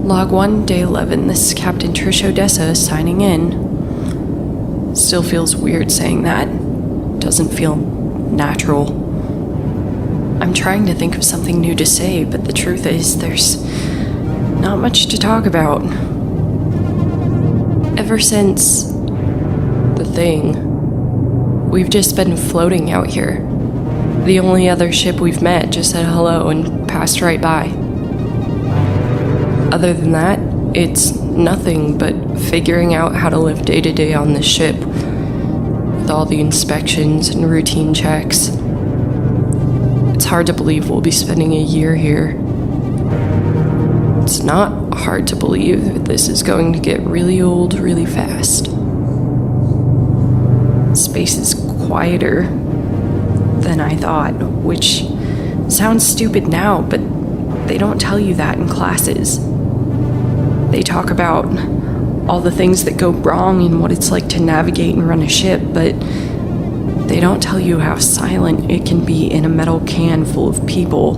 Log 1, Day 11, this is Captain Trish Odessa signing in. Still feels weird saying that. Doesn't feel natural. I'm trying to think of something new to say, but the truth is there's not much to talk about. Ever since the thing, we've just been floating out here. The only other ship we've met just said hello and passed right by. Other than that, it's nothing but figuring out how to live day to day on this ship, with all the inspections and routine checks. It's hard to believe we'll be spending a year here. It's not hard to believe that this is going to get really old really fast. Space is quieter than I thought, which sounds stupid now, but they don't tell you that in classes. They talk about all the things that go wrong and what it's like to navigate and run a ship, but they don't tell you how silent it can be in a metal can full of people.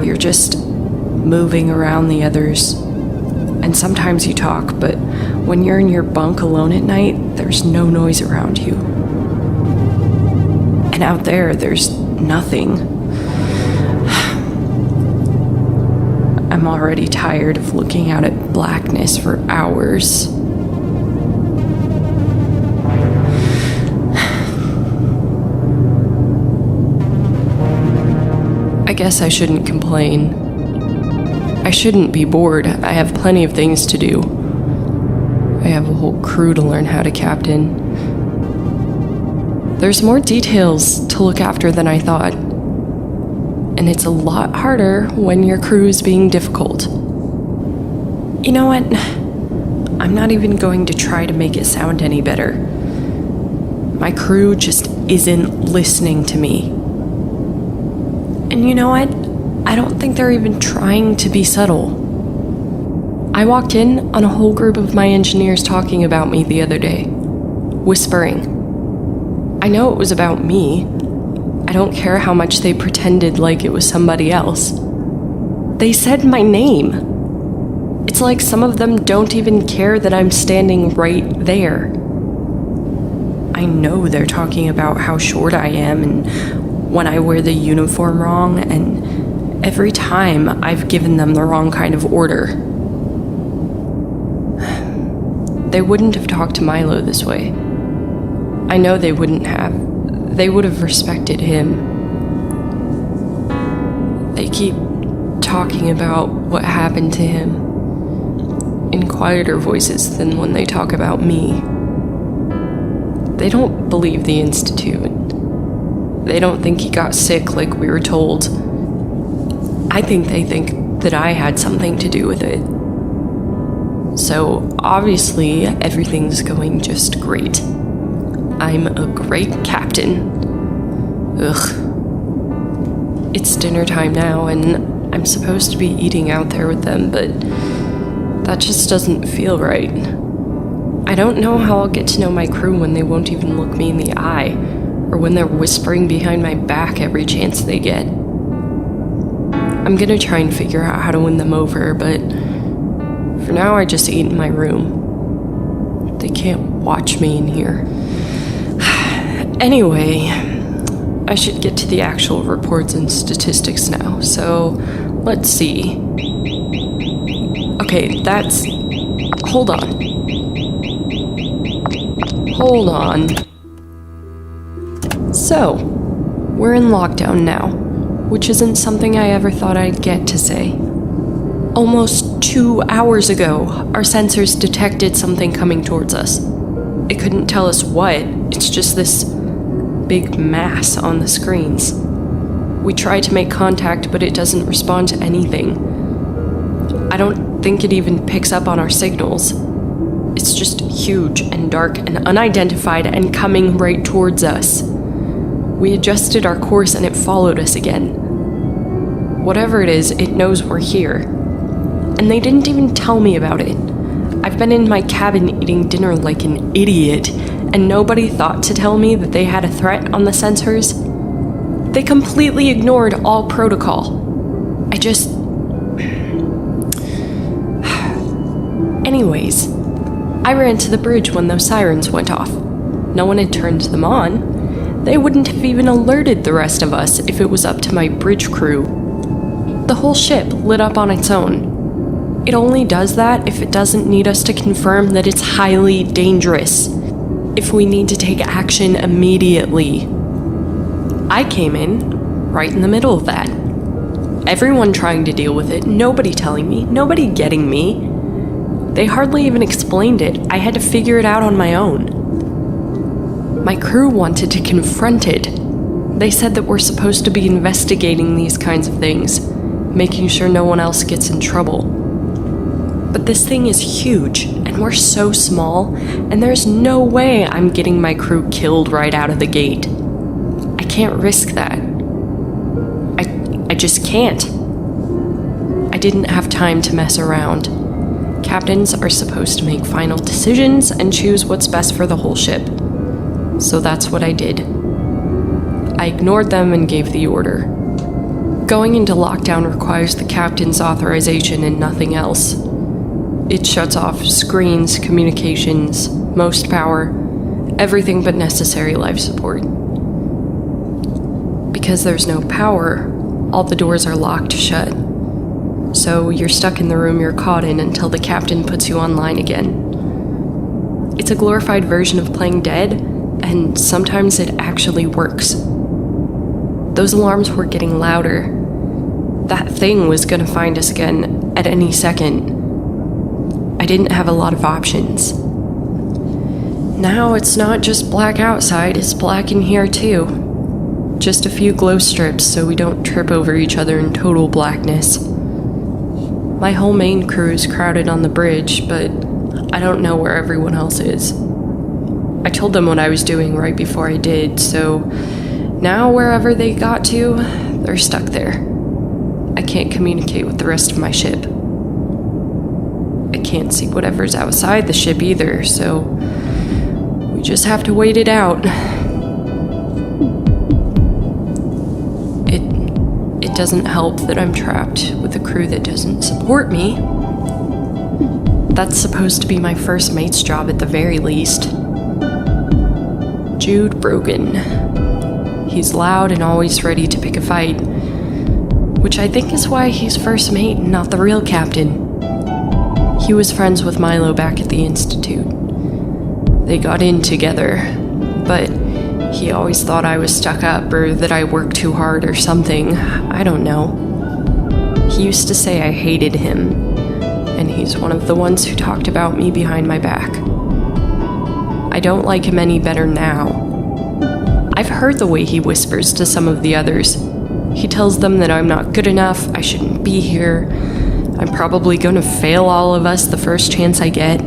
You're just moving around the others, and sometimes you talk, but when you're in your bunk alone at night, there's no noise around you. And out there's nothing. I'm already tired of looking out at blackness for hours. I guess I shouldn't complain. I shouldn't be bored. I have plenty of things to do. I have a whole crew to learn how to captain. There's more details to look after than I thought. And it's a lot harder when your crew is being difficult. You know what? I'm not even going to try to make it sound any better. My crew just isn't listening to me. And you know what? I don't think they're even trying to be subtle. I walked in on a whole group of my engineers talking about me the other day, whispering. I know it was about me. I don't care how much they pretended like it was somebody else. They said my name. It's like some of them don't even care that I'm standing right there. I know they're talking about how short I am and when I wear the uniform wrong, and every time I've given them the wrong kind of order. They wouldn't have talked to Milo this way. I know they wouldn't have. They would have respected him. They keep talking about what happened to him in quieter voices than when they talk about me. They don't believe the Institute. They don't think he got sick like we were told. I think they think that I had something to do with it. So obviously everything's going just great. I'm a great captain. Ugh. It's dinner time now, and I'm supposed to be eating out there with them, but that just doesn't feel right. I don't know how I'll get to know my crew when they won't even look me in the eye, or when they're whispering behind my back every chance they get. I'm gonna try and figure out how to win them over, but for now I just eat in my room. They can't watch me in here. Anyway, I should get to the actual reports and statistics now, so let's see. Okay, that's... Hold on. So, we're in lockdown now, which isn't something I ever thought I'd get to say. Almost 2 hours ago, our sensors detected something coming towards us. It couldn't tell us what, it's just this big mass on the screens. We try to make contact, but it doesn't respond to anything. I don't think it even picks up on our signals. It's just huge and dark and unidentified and coming right towards us. We adjusted our course and it followed us again. Whatever it is, it knows we're here. And they didn't even tell me about it. I've been in my cabin eating dinner like an idiot, and nobody thought to tell me that they had a threat on the sensors. They completely ignored all protocol. anyways. I ran to the bridge when those sirens went off. No one had turned them on. They wouldn't have even alerted the rest of us if it was up to my bridge crew. The whole ship lit up on its own. It only does that if it doesn't need us to confirm that it's highly dangerous. If we need to take action immediately. I came in right in the middle of that. Everyone trying to deal with it, nobody telling me, nobody getting me. They hardly even explained it. I had to figure it out on my own. My crew wanted to confront it. They said that we're supposed to be investigating these kinds of things, making sure no one else gets in trouble. But this thing is huge, and we're so small, and there's no way I'm getting my crew killed right out of the gate. I can't risk that. I just can't. I didn't have time to mess around. Captains are supposed to make final decisions and choose what's best for the whole ship. So that's what I did. I ignored them and gave the order. Going into lockdown requires the captain's authorization and nothing else. It shuts off screens, communications, most power, everything but necessary life support. Because there's no power, all the doors are locked shut. So you're stuck in the room you're caught in until the captain puts you online again. It's a glorified version of playing dead, and sometimes it actually works. Those alarms were getting louder. That thing was gonna find us again at any second. I didn't have a lot of options. Now it's not just black outside, it's black in here too. Just a few glow strips so we don't trip over each other in total blackness. My whole main crew is crowded on the bridge, but I don't know where everyone else is. I told them what I was doing right before I did, so now wherever they got to, they're stuck there. I can't communicate with the rest of my ship. I can't see whatever's outside the ship either, so we just have to wait it out. It doesn't help that I'm trapped with a crew that doesn't support me. That's supposed to be my first mate's job at the very least. Jude Brogan. He's loud and always ready to pick a fight, which I think is why he's first mate and not the real captain. He was friends with Milo back at the Institute. They got in together, but he always thought I was stuck up or that I worked too hard or something. I don't know. He used to say I hated him, and he's one of the ones who talked about me behind my back. I don't like him any better now. I've heard the way he whispers to some of the others. He tells them that I'm not good enough, I shouldn't be here, I'm probably gonna fail all of us the first chance I get.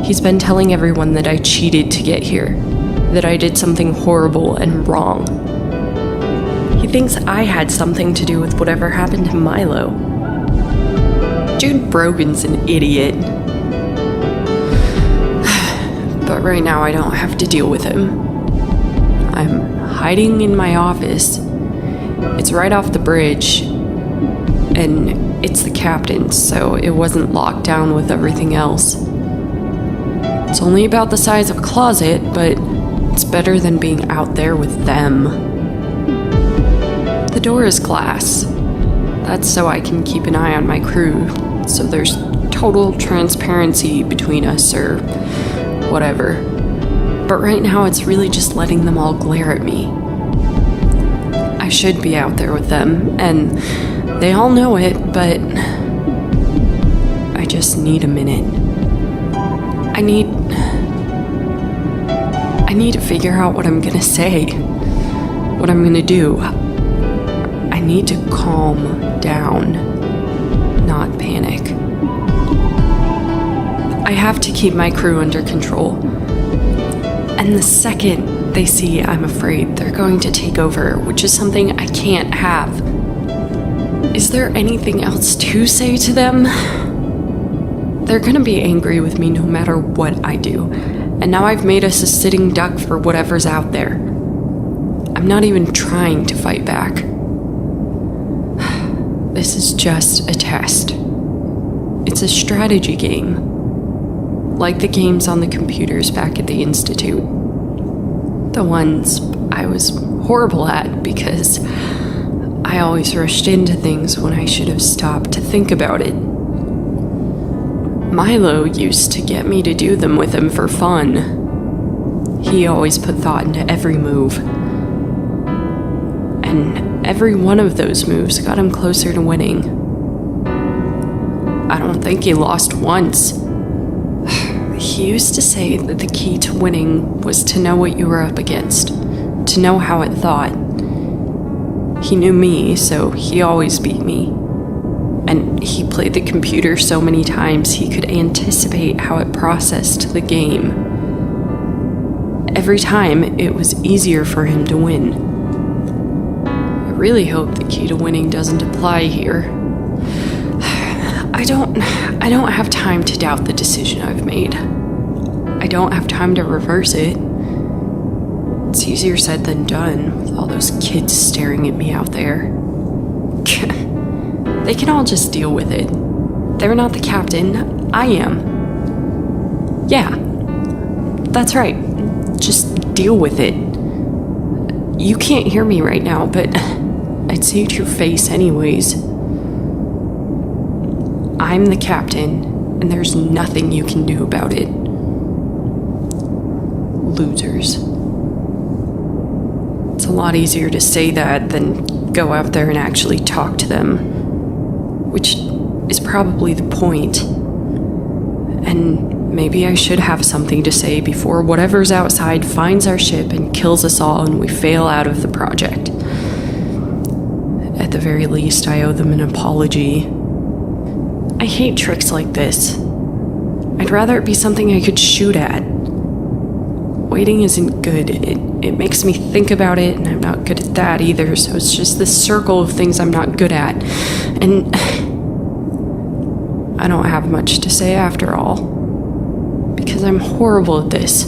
He's been telling everyone that I cheated to get here, that I did something horrible and wrong. He thinks I had something to do with whatever happened to Milo. Jude Brogan's an idiot. But right now I don't have to deal with him. I'm hiding in my office. It's right off the bridge, and it's the captain's, so it wasn't locked down with everything else. It's only about the size of a closet, but it's better than being out there with them. The door is glass. That's so I can keep an eye on my crew, so there's total transparency between us, or whatever. But right now it's really just letting them all glare at me. I should be out there with them, and they all know it, but I just need a minute. I need to figure out what I'm gonna say, what I'm gonna do. I need to calm down, not panic. I have to keep my crew under control. And the second they see I'm afraid, they're going to take over, which is something I can't have. Is there anything else to say to them? They're gonna be angry with me no matter what I do. And now I've made us a sitting duck for whatever's out there. I'm not even trying to fight back. This is just a test. It's a strategy game, like the games on the computers back at the Institute. The ones I was horrible at because I always rushed into things when I should have stopped to think about it. Milo used to get me to do them with him for fun. He always put thought into every move. And every one of those moves got him closer to winning. I don't think he lost once. He used to say that the key to winning was to know what you were up against, to know how it thought. He knew me, so he always beat me. And he played the computer so many times he could anticipate how it processed the game. Every time, it was easier for him to win. I really hope the key to winning doesn't apply here. I don't have time to doubt the decision I've made. I don't have time to reverse it. It's easier said than done with all those kids staring at me out there. They can all just deal with it. They're not the captain, I am. Yeah, that's right. Just deal with it. You can't hear me right now, but I'd see it to your face anyways. I'm the captain, and there's nothing you can do about it. Losers. It's a lot easier to say that than go out there and actually talk to them, which is probably the point. And maybe I should have something to say before whatever's outside finds our ship and kills us all and we fail out of the project. At the very least, I owe them an apology. I hate tricks like this. I'd rather it be something I could shoot at. Waiting isn't good. It makes me think about it, and I'm not good at that either, so it's just this circle of things I'm not good at. And I don't have much to say after all, because I'm horrible at this.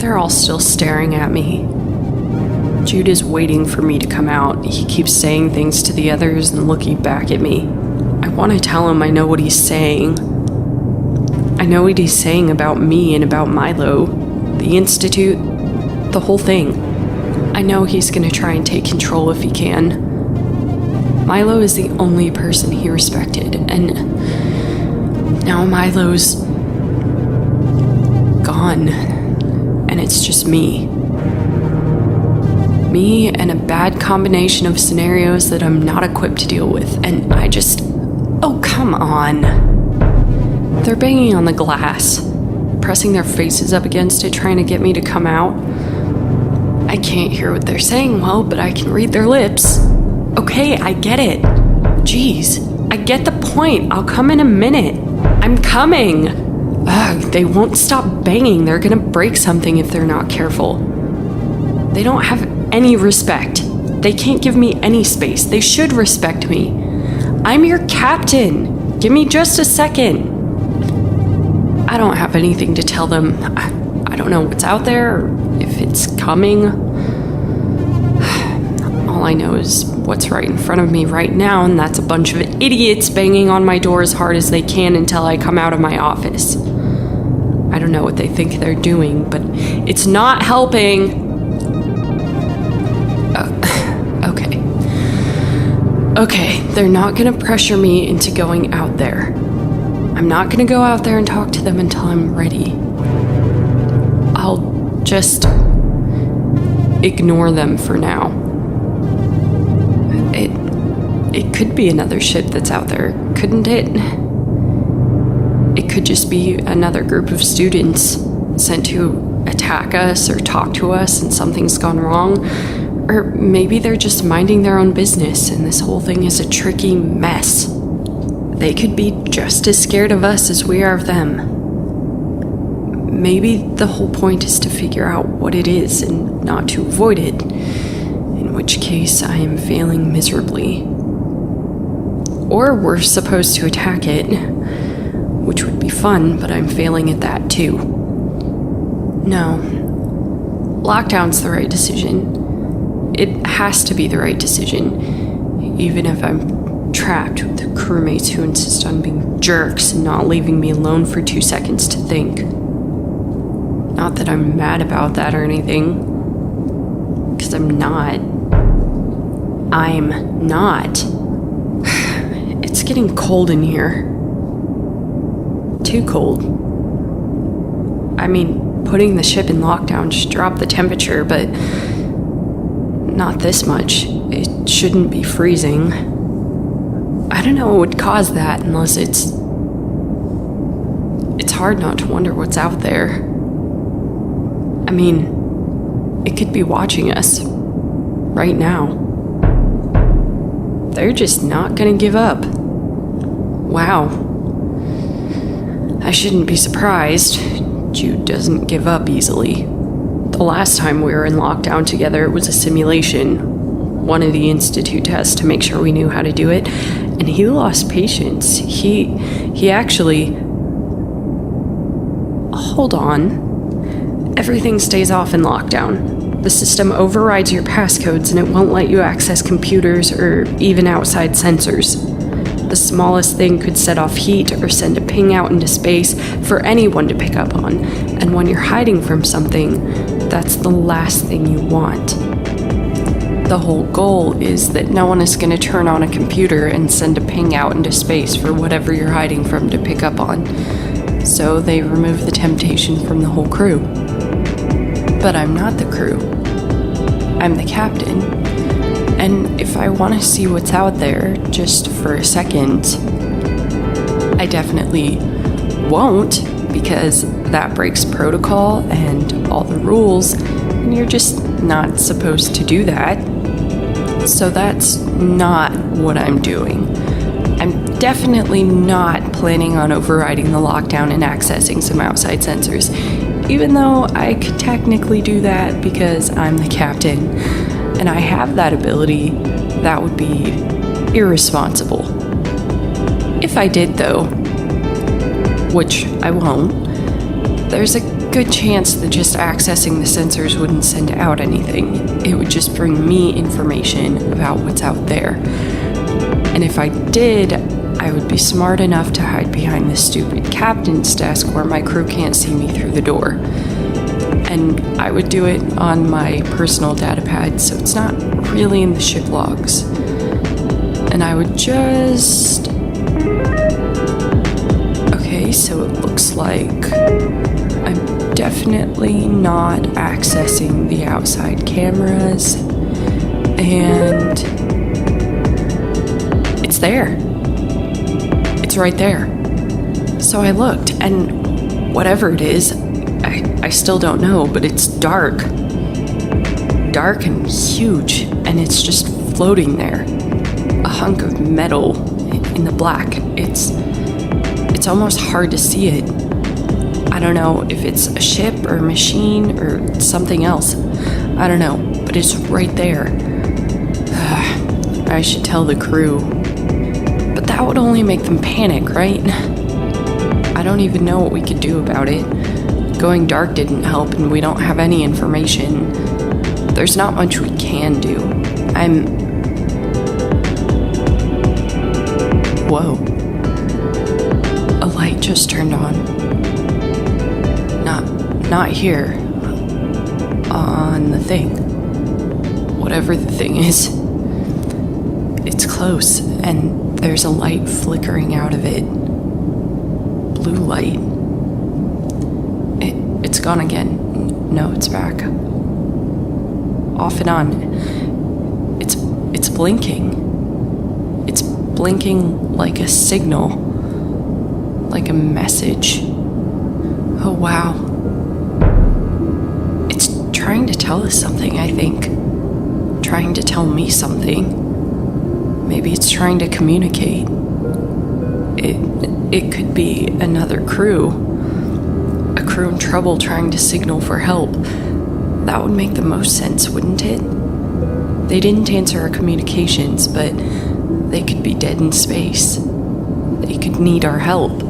They're all still staring at me. Jude is waiting for me to come out. He keeps saying things to the others and looking back at me. I want to tell him I know what he's saying. I know what he's saying about me and about Milo, the Institute, the whole thing. I know he's going to try and take control if he can. Milo is the only person he respected, and now Milo's gone, and it's just me. Me and a bad combination of scenarios that I'm not equipped to deal with, and I just... Oh, come on. They're banging on the glass, pressing their faces up against it, trying to get me to come out. I can't hear what they're saying well, but I can read their lips. Okay, I get it. Jeez, I get the point. I'll come in a minute. I'm coming. Ugh, they won't stop banging. They're gonna break something if they're not careful. They don't have any respect. They can't give me any space. They should respect me. I'm your captain. Give me just a second. I don't have anything to tell them. I don't know what's out there or if it's coming. All I know is what's right in front of me right now, and that's a bunch of idiots banging on my door as hard as they can until I come out of my office. I don't know what they think they're doing, but it's not helping. Okay, they're not gonna pressure me into going out there. I'm not gonna go out there and talk to them until I'm ready. I'll just ignore them for now. It could be another ship that's out there, couldn't it? It could just be another group of students sent to attack us or talk to us and something's gone wrong. Or maybe they're just minding their own business and this whole thing is a tricky mess. They could be just as scared of us as we are of them. Maybe the whole point is to figure out what it is and not to avoid it, in which case I am failing miserably. Or we're supposed to attack it, which would be fun, but I'm failing at that too. No, lockdown's the right decision. It has to be the right decision, even if I'm trapped with the crewmates who insist on being jerks and not leaving me alone for 2 seconds to think. Not that I'm mad about that or anything, because I'm not. I'm not. It's getting cold in here. Too cold. I mean, putting the ship in lockdown just dropped the temperature, but not this much. It shouldn't be freezing. I don't know what would cause that unless it's hard not to wonder what's out there. I mean, it could be watching us right now. They're just not gonna give up. Wow. I shouldn't be surprised. Jude doesn't give up easily. The last time we were in lockdown together, it was a simulation. One of the Institute tests to make sure we knew how to do it, and he lost patience. He actually... Hold on. Everything stays off in lockdown. The system overrides your passcodes and it won't let you access computers or even outside sensors. The smallest thing could set off heat or send a ping out into space for anyone to pick up on. And when you're hiding from something, that's the last thing you want. The whole goal is that no one is going to turn on a computer and send a ping out into space for whatever you're hiding from to pick up on. So they remove the temptation from the whole crew. But I'm not the crew. I'm the captain. And if I want to see what's out there, just for a second, I definitely won't, because that breaks protocol and all the rules, and you're just not supposed to do that. So that's not what I'm doing. I'm definitely not planning on overriding the lockdown and accessing some outside sensors, even though I could technically do that because I'm the captain and I have that ability. That would be irresponsible. If I did, though, which I won't, there's a good chance that just accessing the sensors wouldn't send out anything. It would just bring me information about what's out there. And if I did, I would be smart enough to hide behind the stupid captain's desk where my crew can't see me through the door. And I would do it on my personal datapad, so it's not really in the ship logs. And I would just... Okay, so it looks like I'm definitely not accessing the outside cameras. And... it's there. It's right there. So I looked, and whatever it is, I still don't know, but it's dark. Dark and huge, and it's just floating there. A hunk of metal in the black. It's almost hard to see it. I don't know if it's a ship or a machine or something else. I don't know, but it's right there. I should tell the crew. But that would only make them panic, right? I don't even know what we could do about it. Going dark didn't help, and we don't have any information. There's not much we can do. Whoa. A light just turned on. Not here. On the thing. Whatever the thing is. It's close, and there's a light flickering out of it. Blue light. It's gone again. No, it's back. Off and on. It's blinking. It's blinking like a signal. Like a message. Oh, wow. It's trying to tell us something, I think. Trying to tell me something. Maybe it's trying to communicate. It could be another crew. A crew in trouble trying to signal for help. That would make the most sense, wouldn't it? They didn't answer our communications, but they could be dead in space. They could need our help.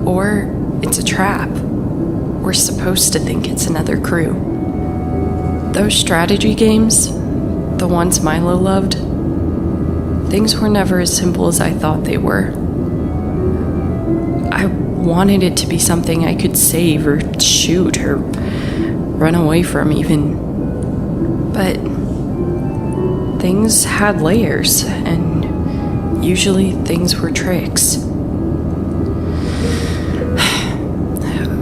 Or it's a trap. We're supposed to think it's another crew. Those strategy games, the ones Milo loved, Things were never as simple as I thought they were. I wanted it to be something I could save or shoot or run away from even. But things had layers, and usually things were tricks.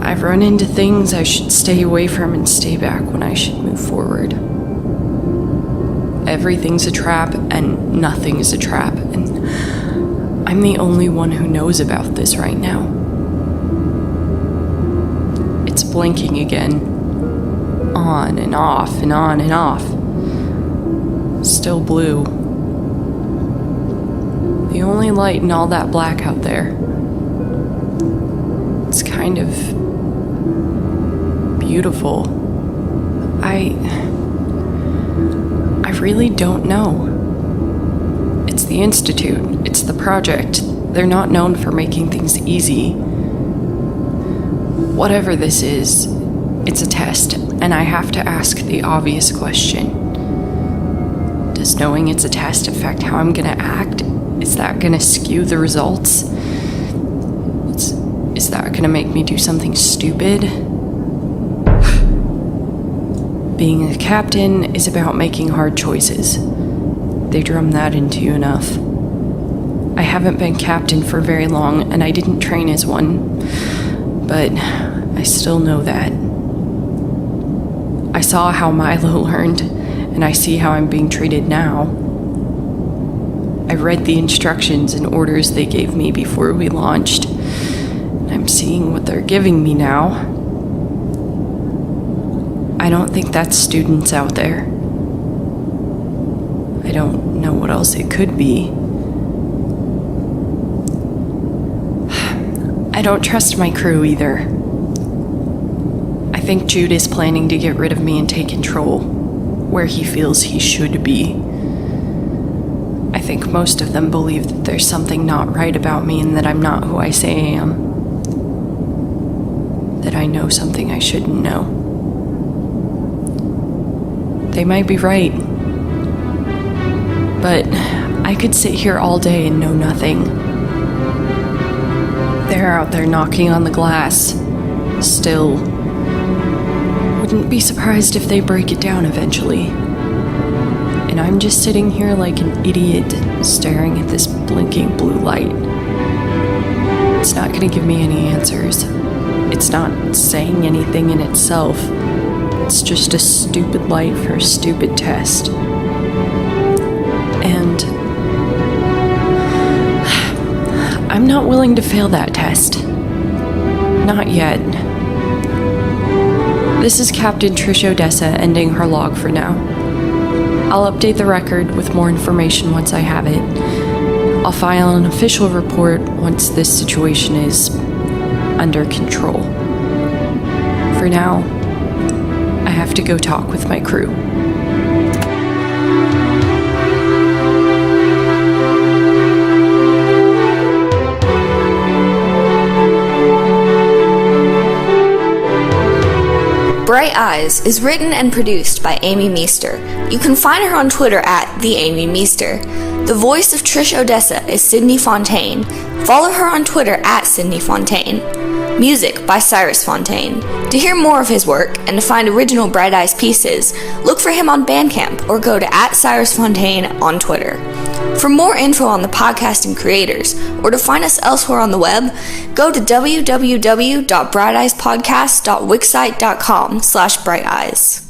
I've run into things I should stay away from and stay back when I should move forward. Everything's a trap and nothing's a trap, and I'm the only one who knows about this right now. It's blinking again. On and off and on and off. Still blue. The only light in all that black out there. It's kind of beautiful. I really don't know. It's the Institute. It's the project. They're not known for making things easy. Whatever this is, it's a test, and I have to ask the obvious question. Does knowing it's a test affect how I'm gonna act? Is that gonna skew the results? Is that gonna make me do something stupid? Being a captain is about making hard choices. They drum that into you enough. I haven't been captain for very long, and I didn't train as one, but I still know that. I saw how Milo learned, and I see how I'm being treated now. I read the instructions and orders they gave me before we launched, and I'm seeing what they're giving me now. I don't think that's students out there. I don't know what else it could be. I don't trust my crew either. I think Jude is planning to get rid of me and take control, where he feels he should be. I think most of them believe that there's something not right about me and that I'm not who I say I am. That I know something I shouldn't know. They might be right. But I could sit here all day and know nothing. They're out there knocking on the glass. Still. Wouldn't be surprised if they break it down eventually. And I'm just sitting here like an idiot, staring at this blinking blue light. It's not going to give me any answers. It's not saying anything in itself. It's just a stupid light for a stupid test. And I'm not willing to fail that test. Not yet. This is Captain Trish Odessa ending her log for now. I'll update the record with more information once I have it. I'll file an official report once this situation is under control. For now, I have to go talk with my crew. Bright Eyes is written and produced by Amy Meester. You can find her on Twitter at @TheAmyMeester. The voice of Trish Odessa is Sydney Fontaine. Follow her on Twitter at Sydney Fontaine. Music by Cyrus Fontaine. To hear more of his work and to find original Bright Eyes pieces, look for him on Bandcamp or go to @CyrusFontaine on Twitter. For more info on the podcast and creators, or to find us elsewhere on the web, go to www.brighteyes.podcast.wixsite.com/brighteyes.